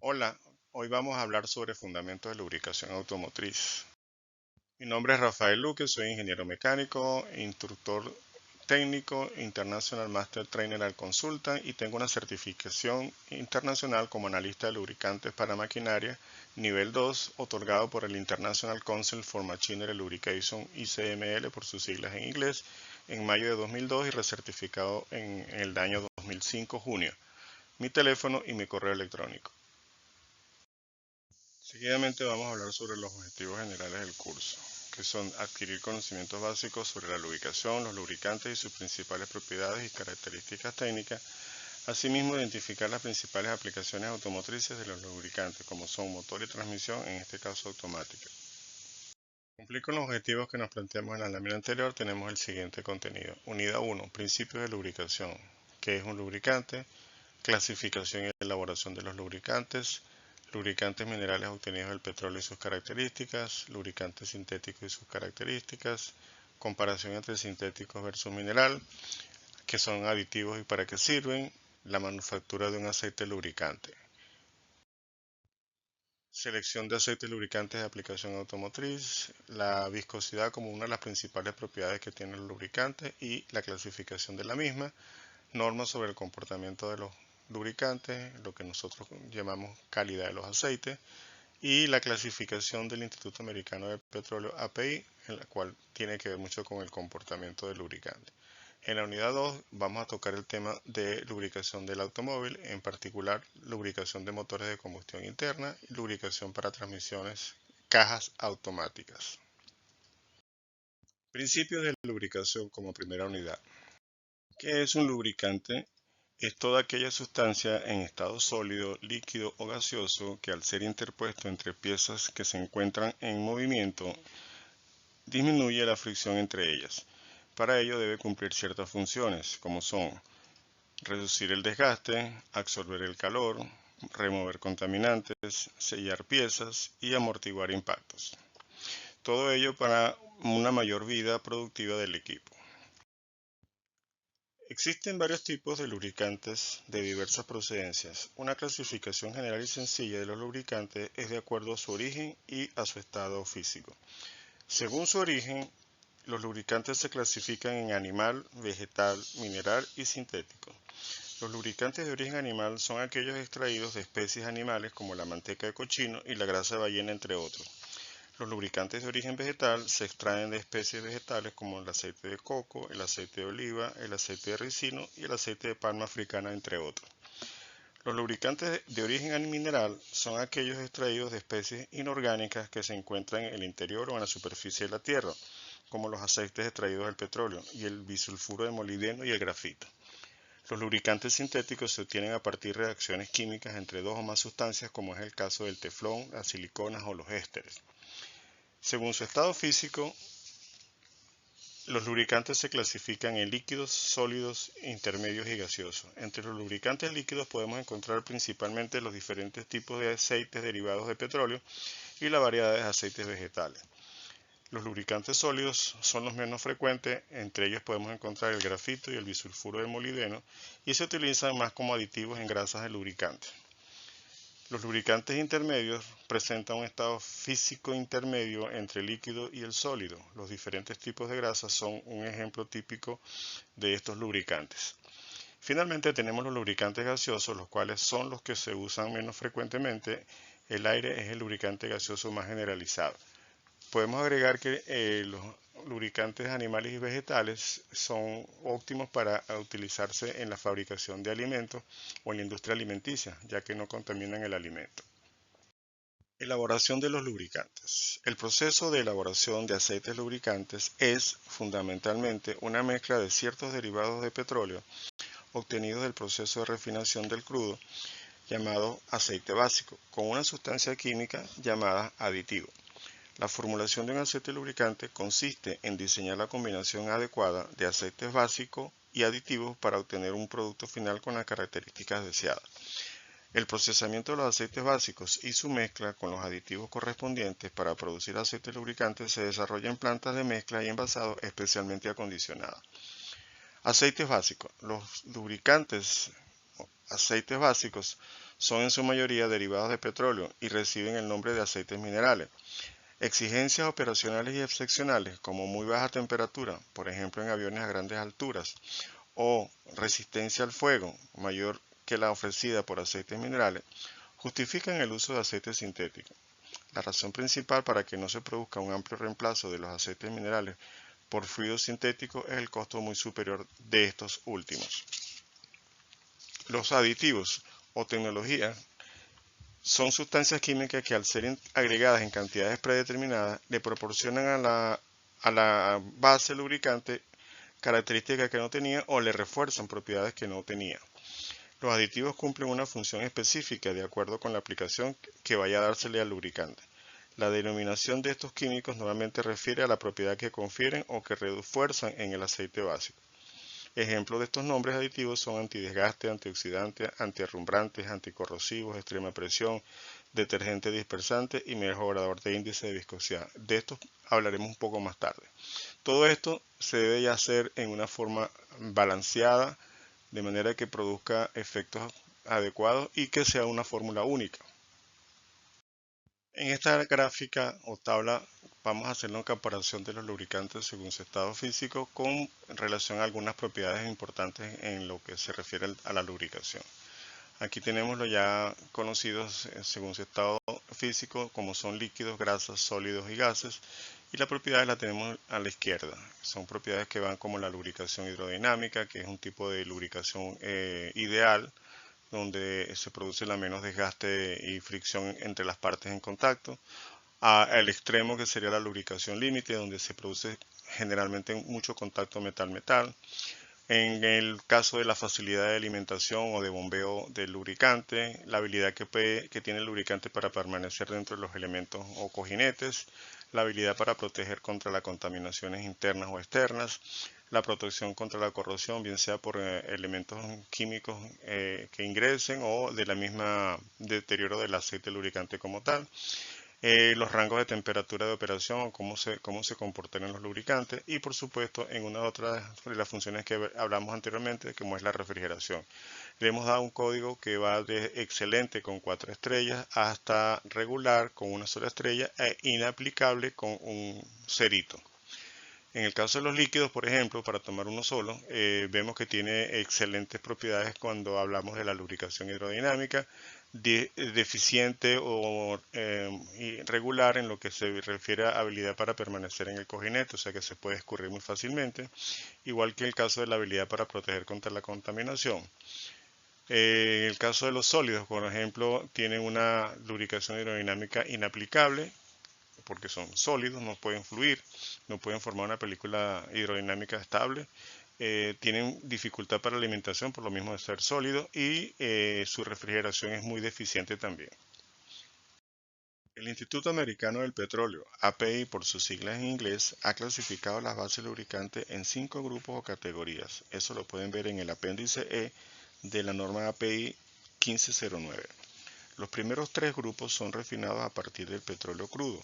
Hola, hoy vamos a hablar sobre fundamentos de lubricación automotriz. Mi nombre es Rafael Luque, soy ingeniero mecánico, instructor técnico, International Master Trainer al Consultant y tengo una certificación internacional como analista de lubricantes para maquinaria nivel 2 otorgado por el International Council for Machinery Lubrication ICML por sus siglas en inglés en mayo de 2002 y recertificado en el año 2005 junio. Mi teléfono y mi correo electrónico. Seguidamente vamos a hablar sobre los objetivos generales del curso, que son adquirir conocimientos básicos sobre la lubricación, los lubricantes y sus principales propiedades y características técnicas, asimismo identificar las principales aplicaciones automotrices de los lubricantes, como son motor y transmisión, en este caso automática. Para cumplir con los objetivos que nos planteamos en la lámina anterior, tenemos el siguiente contenido. Unidad 1, principios de lubricación, ¿qué es un lubricante? Clasificación y elaboración de los lubricantes, lubricantes minerales obtenidos del petróleo y sus características, lubricantes sintéticos y sus características, comparación entre sintéticos versus mineral, qué son aditivos y para qué sirven, la manufactura de un aceite lubricante. Selección de aceites lubricantes de aplicación automotriz, la viscosidad como una de las principales propiedades que tiene el lubricante y la clasificación de la misma, normas sobre el comportamiento de los lubricantes, lo que nosotros llamamos calidad de los aceites, y la clasificación del Instituto Americano del Petróleo API, en la cual tiene que ver mucho con el comportamiento del lubricante. En la unidad 2 vamos a tocar el tema de lubricación del automóvil, en particular lubricación de motores de combustión interna y lubricación para transmisiones, cajas automáticas. Principios de lubricación como primera unidad. ¿Qué es un lubricante? Es toda aquella sustancia en estado sólido, líquido o gaseoso que al ser interpuesto entre piezas que se encuentran en movimiento, disminuye la fricción entre ellas. Para ello debe cumplir ciertas funciones, como son reducir el desgaste, absorber el calor, remover contaminantes, sellar piezas y amortiguar impactos. Todo ello para una mayor vida productiva del equipo. Existen varios tipos de lubricantes de diversas procedencias. Una clasificación general y sencilla de los lubricantes es de acuerdo a su origen y a su estado físico. Según su origen, los lubricantes se clasifican en animal, vegetal, mineral y sintético. Los lubricantes de origen animal son aquellos extraídos de especies animales como la manteca de cochino y la grasa de ballena, entre otros. Los lubricantes de origen vegetal se extraen de especies vegetales como el aceite de coco, el aceite de oliva, el aceite de ricino y el aceite de palma africana, entre otros. Los lubricantes de origen mineral son aquellos extraídos de especies inorgánicas que se encuentran en el interior o en la superficie de la tierra, como los aceites extraídos del petróleo y el bisulfuro de molibdeno y el grafito. Los lubricantes sintéticos se obtienen a partir de reacciones químicas entre dos o más sustancias, como es el caso del teflón, las siliconas o los ésteres. Según su estado físico, los lubricantes se clasifican en líquidos, sólidos, intermedios y gaseosos. Entre los lubricantes líquidos podemos encontrar principalmente los diferentes tipos de aceites derivados de petróleo y la variedad de aceites vegetales. Los lubricantes sólidos son los menos frecuentes, entre ellos podemos encontrar el grafito y el bisulfuro de molibdeno y se utilizan más como aditivos en grasas de lubricantes. Los lubricantes intermedios presentan un estado físico intermedio entre el líquido y el sólido. Los diferentes tipos de grasas son un ejemplo típico de estos lubricantes. Finalmente tenemos los lubricantes gaseosos, los cuales son los que se usan menos frecuentemente. El aire es el lubricante gaseoso más generalizado. Podemos agregar que los lubricantes animales y vegetales son óptimos para utilizarse en la fabricación de alimentos o en la industria alimenticia, ya que no contaminan el alimento. Elaboración de los lubricantes. El proceso de elaboración de aceites lubricantes es fundamentalmente una mezcla de ciertos derivados de petróleo obtenidos del proceso de refinación del crudo llamado aceite básico con una sustancia química llamada aditivo. La formulación de un aceite lubricante consiste en diseñar la combinación adecuada de aceites básicos y aditivos para obtener un producto final con las características deseadas. El procesamiento de los aceites básicos y su mezcla con los aditivos correspondientes para producir aceites lubricantes se desarrolla en plantas de mezcla y envasado especialmente acondicionadas. Aceites básicos. Los lubricantes aceites básicos Son en su mayoría derivados de petróleo y reciben el nombre de aceites minerales. Exigencias operacionales y excepcionales, como muy baja temperatura, por ejemplo en aviones a grandes alturas, o resistencia al fuego, mayor que la ofrecida por aceites minerales, justifican el uso de aceites sintéticos. La razón principal para que no se produzca un amplio reemplazo de los aceites minerales por fluidos sintéticos es el costo muy superior de estos últimos. Los aditivos o tecnologías son sustancias químicas que al ser agregadas en cantidades predeterminadas le proporcionan a la base lubricante características que no tenía o le refuerzan propiedades que no tenía. Los aditivos cumplen una función específica de acuerdo con la aplicación que vaya a dársele al lubricante. La denominación de estos químicos normalmente refiere a la propiedad que confieren o que refuerzan en el aceite básico. Ejemplos de estos nombres aditivos son antidesgaste, antioxidante, antiarrumbrantes, anticorrosivos, extrema presión, detergente dispersante y mejorador de índice de viscosidad. De estos hablaremos un poco más tarde. Todo esto se debe ya hacer en una forma balanceada, de manera que produzca efectos adecuados y que sea una fórmula única. En esta gráfica o tabla vamos a hacer una comparación de los lubricantes según su estado físico con relación a algunas propiedades importantes en lo que se refiere a la lubricación. Aquí tenemos los ya conocidos según su estado físico, como son líquidos, grasas, sólidos y gases. Y las propiedades las tenemos a la izquierda. Son propiedades que van como la lubricación hidrodinámica, que es un tipo de lubricación ideal, donde se produce la menos desgaste y fricción entre las partes en contacto. Al extremo que sería la lubricación límite, donde se produce generalmente mucho contacto metal-metal. En el caso de la facilidad de alimentación o de bombeo del lubricante, la habilidad que tiene el lubricante para permanecer dentro de los elementos o cojinetes, la habilidad para proteger contra las contaminaciones internas o externas, la protección contra la corrosión, bien sea por elementos químicos que ingresen o de la misma deterioro del aceite lubricante como tal. Los rangos de temperatura de operación o cómo se comportan en los lubricantes y por supuesto en una otra de las funciones que hablamos anteriormente como es la refrigeración. Le hemos dado un código que va de excelente con 4 estrellas hasta regular con una sola estrella e inaplicable con un cerito. En el caso de los líquidos, por ejemplo, para tomar uno solo, vemos que tiene excelentes propiedades cuando hablamos de la lubricación hidrodinámica, deficiente o irregular en lo que se refiere a habilidad para permanecer en el cojinete, o sea que se puede escurrir muy fácilmente, igual que el caso de la habilidad para proteger contra la contaminación. En el caso de los sólidos, por ejemplo, tienen una lubricación hidrodinámica inaplicable, porque son sólidos, no pueden fluir, no pueden formar una película hidrodinámica estable, tienen dificultad para alimentación por lo mismo de ser sólidos y su refrigeración es muy deficiente también. El Instituto Americano del Petróleo, API por sus siglas en inglés, ha clasificado las bases lubricantes en 5 grupos o categorías. Eso lo pueden ver en el apéndice E de la norma API 1509. Los primeros 3 grupos son refinados a partir del petróleo crudo.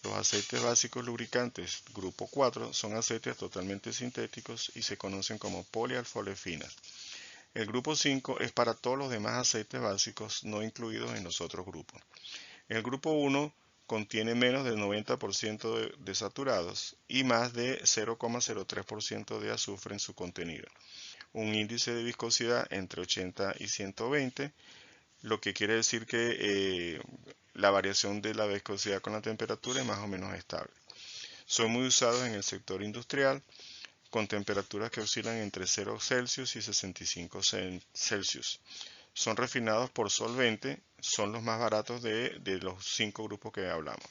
Los aceites básicos lubricantes grupo 4 son aceites totalmente sintéticos y se conocen como polialfolefinas. El grupo 5 es para todos los demás aceites básicos no incluidos en los otros grupos. El grupo 1 contiene menos del 90% de saturados y más de 0,03% de azufre en su contenido. Un índice de viscosidad entre 80 y 120, lo que quiere decir que la variación de la viscosidad con la temperatura es más o menos estable. Son muy usados en el sector industrial con temperaturas que oscilan entre 0 Celsius y 65 Celsius. Son refinados por solvente, son los más baratos de los 5 grupos que hablamos.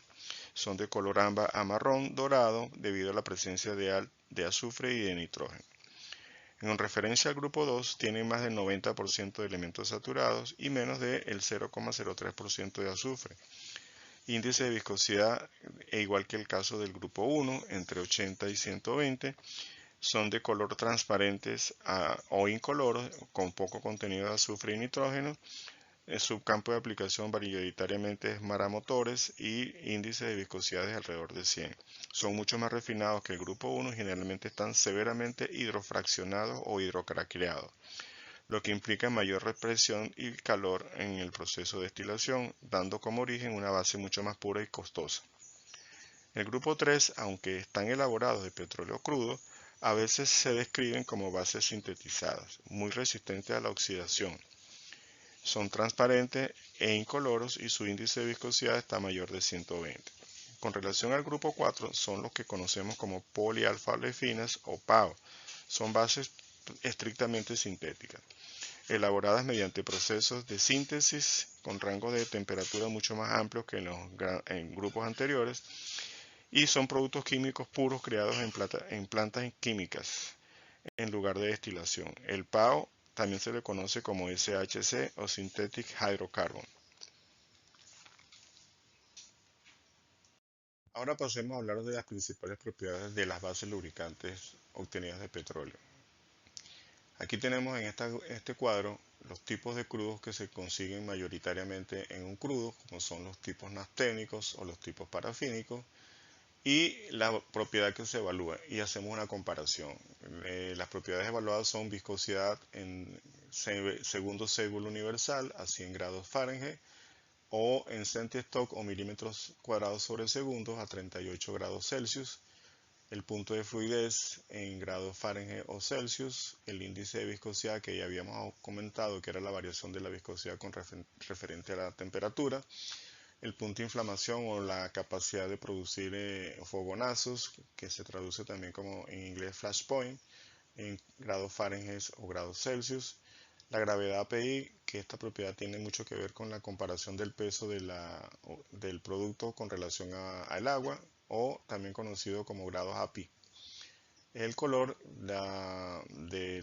Son de color ámbar a marrón dorado debido a la presencia de azufre y de nitrógeno. En referencia al grupo 2, tienen más del 90% de elementos saturados y menos del 0,03% de azufre. Índice de viscosidad, igual que el caso del grupo 1, entre 80 y 120, son de color transparentes o incoloros, con poco contenido de azufre y nitrógeno. Su campo de aplicación mayoritariamente es maramotores y índice de viscosidad es alrededor de 100. Son mucho más refinados que el grupo 1 y generalmente están severamente hidrofraccionados o hidrocraqueados. lo que implica mayor represión y calor en el proceso de destilación, dando como origen una base mucho más pura y costosa. El grupo 3, aunque están elaborados de petróleo crudo, a veces se describen como bases sintetizadas, muy resistentes a la oxidación. Son transparentes e incoloros y su índice de viscosidad está mayor de 120. Con relación al grupo 4, son los que conocemos como polialfa-olefinas o PAO. Son bases estrictamente sintéticas, elaboradas mediante procesos de síntesis con rangos de temperatura mucho más amplios que en grupos anteriores, y son productos químicos puros creados en plantas químicas en lugar de destilación. El PAO también se le conoce como SHC o Synthetic Hydrocarbon. Ahora pasemos a hablar de las principales propiedades de las bases lubricantes obtenidas de petróleo. Aquí tenemos en este cuadro los tipos de crudos que se consiguen mayoritariamente en un crudo, como son los tipos nafténicos o los tipos parafínicos, y la propiedad que se evalúa, y hacemos una comparación. Las propiedades evaluadas son viscosidad en segundo cébula universal a 100 grados Fahrenheit, o en centistock o milímetros cuadrados sobre segundos a 38 grados Celsius, el punto de fluidez en grados Fahrenheit o Celsius, el índice de viscosidad que ya habíamos comentado que era la variación de la viscosidad con referente a la temperatura, el punto de inflamación o la capacidad de producir fogonazos, que se traduce también como en inglés flash point, en grados Fahrenheit o grados Celsius, la gravedad API, que esta propiedad tiene mucho que ver con la comparación del peso del producto con relación al agua, o también conocido como grados API. El color de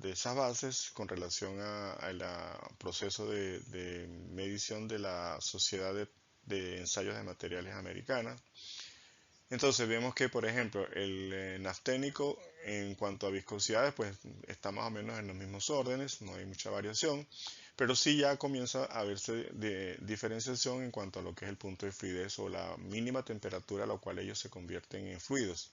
esas bases con relación al proceso de medición de la Sociedad de Ensayos de Materiales Americana. Entonces vemos que, por ejemplo, el nafténico en cuanto a viscosidades, pues está más o menos en los mismos órdenes, no hay mucha variación, pero sí ya comienza a verse de diferenciación en cuanto a lo que es el punto de fluidez o la mínima temperatura a la cual ellos se convierten en fluidos.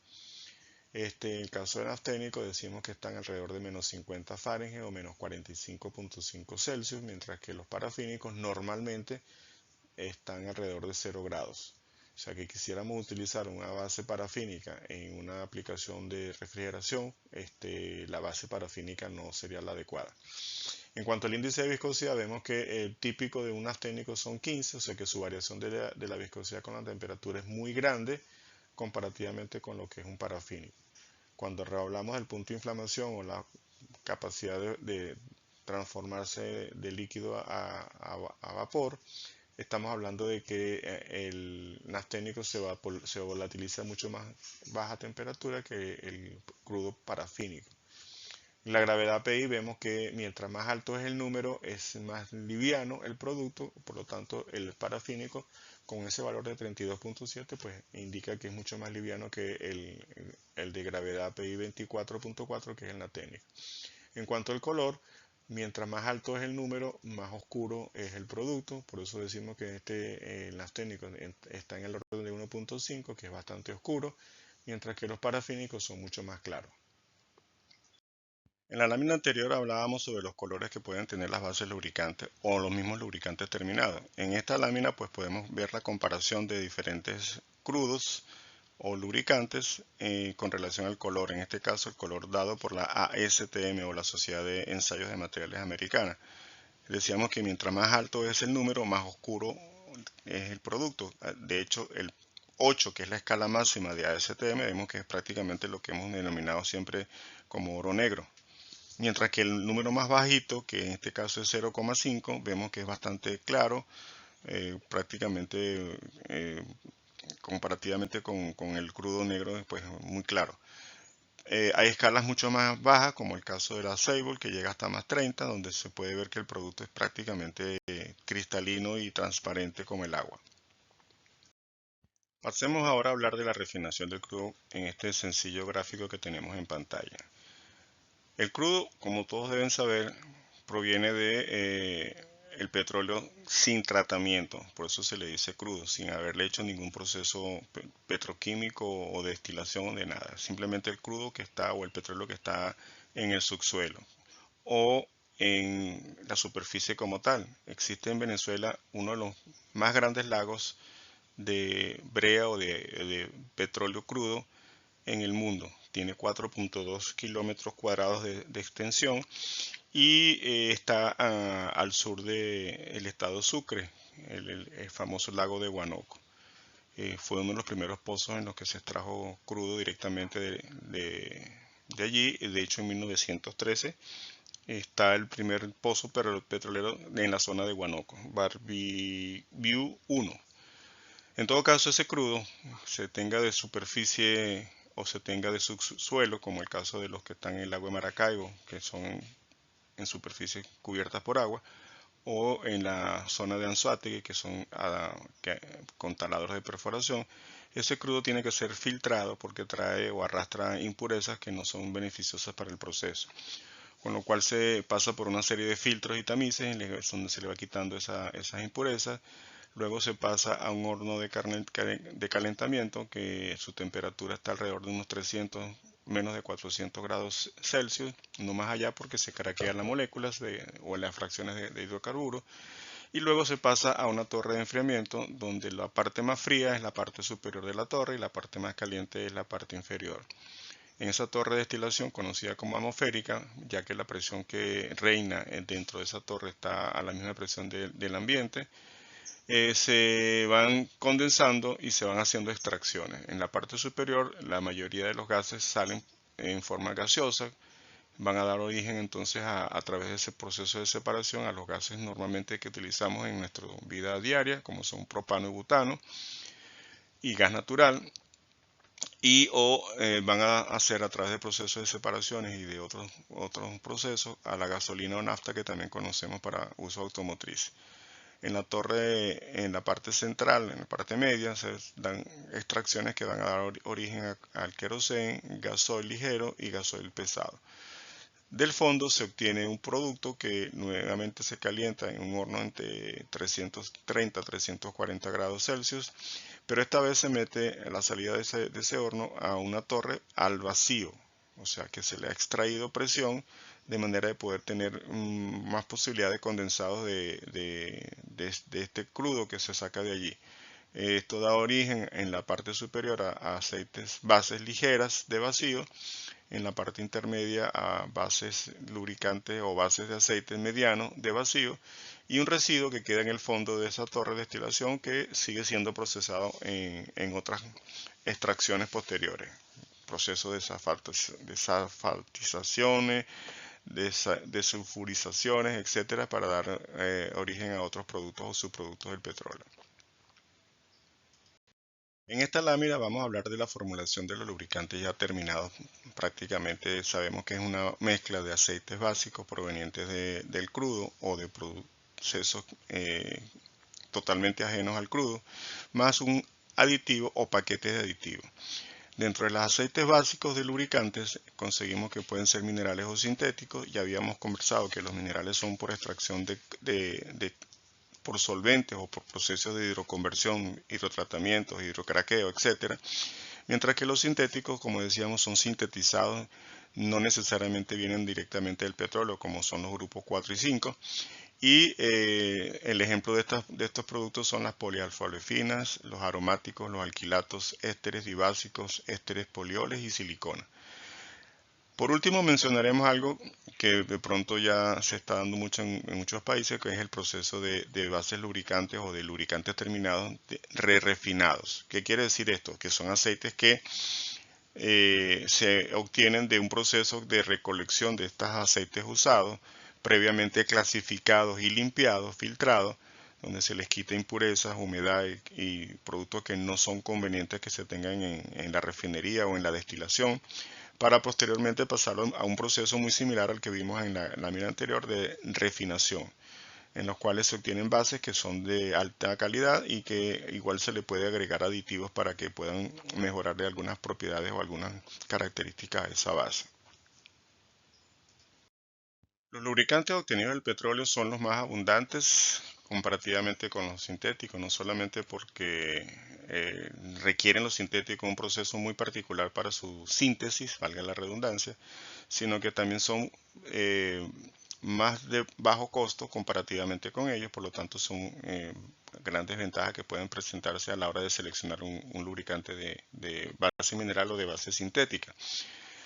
En el caso del nafténico decimos que están alrededor de menos 50 Fahrenheit o menos 45.5 Celsius, mientras que los parafínicos normalmente están alrededor de 0 grados. O sea que quisiéramos utilizar una base parafínica en una aplicación de refrigeración, la base parafínica no sería la adecuada. En cuanto al índice de viscosidad, vemos que el típico de un nafténico son 15, o sea que su variación de la viscosidad con la temperatura es muy grande comparativamente con lo que es un parafínico. Cuando hablamos del punto de inflamación o la capacidad de transformarse de líquido a vapor, estamos hablando de que el nafténico se volatiliza a mucho más baja temperatura que el crudo parafínico. En la gravedad API vemos que mientras más alto es el número, es más liviano el producto, por lo tanto el parafínico con ese valor de 32.7 pues indica que es mucho más liviano que el de gravedad API 24.4, que es el nafténico. En cuanto al color, mientras más alto es el número, más oscuro es el producto. Por eso decimos que el nafténico está en el orden de 1.5, que es bastante oscuro, mientras que los parafínicos son mucho más claros. En la lámina anterior hablábamos sobre los colores que pueden tener las bases lubricantes o los mismos lubricantes terminados. En esta lámina pues podemos ver la comparación de diferentes crudos o lubricantes con relación al color, en este caso el color dado por la ASTM o la Sociedad de Ensayos de Materiales Americana. Decíamos que mientras más alto es el número, más oscuro es el producto. De hecho, el 8, que es la escala máxima de ASTM, vemos que es prácticamente lo que hemos denominado siempre como oro negro. Mientras que el número más bajito, que en este caso es 0,5, vemos que es bastante claro, prácticamente comparativamente con el crudo negro, pues muy claro. Hay escalas mucho más bajas, como el caso de la Sable, que llega hasta más 30, donde se puede ver que el producto es prácticamente cristalino y transparente como el agua. Pasemos ahora a hablar de la refinación del crudo en este sencillo gráfico que tenemos en pantalla. El crudo, como todos deben saber, proviene de el petróleo sin tratamiento, por eso se le dice crudo, sin haberle hecho ningún proceso petroquímico o destilación o de nada. Simplemente el crudo que está o el petróleo que está en el subsuelo o en la superficie como tal. Existe en Venezuela uno de los más grandes lagos de brea o de petróleo crudo en el mundo. Tiene 4.2 kilómetros cuadrados de extensión y está al sur del estado Sucre, el famoso lago de Huánuco. Fue uno de los primeros pozos en los que se extrajo crudo directamente de allí. De hecho, en 1913 está el primer pozo petrolero en la zona de Huánuco, Barbiviu 1. En todo caso, ese crudo, se tenga de superficie o se tenga de subsuelo, como el caso de los que están en el lago de Maracaibo, que son en superficie cubiertas por agua, o en la zona de Anzoátegui, que son con taladros de perforación, ese crudo tiene que ser filtrado porque trae o arrastra impurezas que no son beneficiosas para el proceso. Con lo cual se pasa por una serie de filtros y tamices donde se le va quitando esas impurezas. Luego se pasa a un horno de calentamiento que su temperatura está alrededor de unos 300, menos de 400 grados Celsius, no más allá porque se craquean las moléculas o las fracciones de hidrocarburos. Y luego se pasa a una torre de enfriamiento donde la parte más fría es la parte superior de la torre y la parte más caliente es la parte inferior. En esa torre de destilación, conocida como atmosférica, ya que la presión que reina dentro de esa torre está a la misma presión del ambiente, se van condensando y se van haciendo extracciones. En la parte superior, la mayoría de los gases salen en forma gaseosa, van a dar origen entonces a través de ese proceso de separación a los gases normalmente que utilizamos en nuestra vida diaria, como son propano y butano y gas natural, van a hacer a través de procesos de separaciones y de otros procesos a la gasolina o nafta que también conocemos para uso automotriz. En la torre, en la parte central, en la parte media, se dan extracciones que van a dar origen al queroseno, gasoil ligero y gasoil pesado. Del fondo se obtiene un producto que nuevamente se calienta en un horno entre 330 a 340 grados Celsius, pero esta vez se mete a la salida de ese horno a una torre al vacío, o sea que se le ha extraído presión de manera de poder tener más posibilidad de condensados de este crudo que se saca de allí. Esto da origen en la parte superior a aceites, bases ligeras de vacío, en la parte intermedia a bases lubricantes o bases de aceite mediano de vacío y un residuo que queda en el fondo de esa torre de destilación que sigue siendo procesado en otras extracciones posteriores. Proceso de desafaltizaciones, desulfurizaciones, etcétera, para dar origen a otros productos o subproductos del petróleo. En esta lámina vamos a hablar de la formulación de los lubricantes ya terminados. Prácticamente sabemos que es una mezcla de aceites básicos provenientes del crudo o de procesos totalmente ajenos al crudo, más un aditivo o paquete de aditivos. Dentro de los aceites básicos de lubricantes conseguimos que pueden ser minerales o sintéticos. Ya habíamos conversado que los minerales son por extracción por solventes o por procesos de hidroconversión, hidrotratamientos, hidrocraqueo, etc. Mientras que los sintéticos, como decíamos, son sintetizados, no necesariamente vienen directamente del petróleo, como son los grupos 4 y 5. Y el ejemplo de estos productos son las polialfa-olefinas, los aromáticos, los alquilatos, ésteres dibásicos, ésteres polioles y silicona. Por último, mencionaremos algo que de pronto ya se está dando mucho en muchos países, que es el proceso de bases lubricantes o de lubricantes terminados refinados. ¿Qué quiere decir esto? Que son aceites que se obtienen de un proceso de recolección de estos aceites usados, previamente clasificados y limpiados, filtrados, donde se les quita impurezas, humedad y productos que no son convenientes que se tengan en la refinería o en la destilación, para posteriormente pasarlo a un proceso muy similar al que vimos en la lámina anterior de refinación, en los cuales se obtienen bases que son de alta calidad y que igual se le puede agregar aditivos para que puedan mejorarle algunas propiedades o algunas características a esa base. Los lubricantes obtenidos del petróleo son los más abundantes comparativamente con los sintéticos, no solamente porque requieren los sintéticos un proceso muy particular para su síntesis, valga la redundancia, sino que también son más de bajo costo comparativamente con ellos, por lo tanto son grandes ventajas que pueden presentarse a la hora de seleccionar un lubricante de base mineral o de base sintética.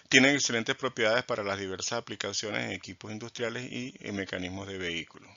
Tienen excelentes propiedades para las diversas aplicaciones en equipos industriales y en mecanismos de vehículos.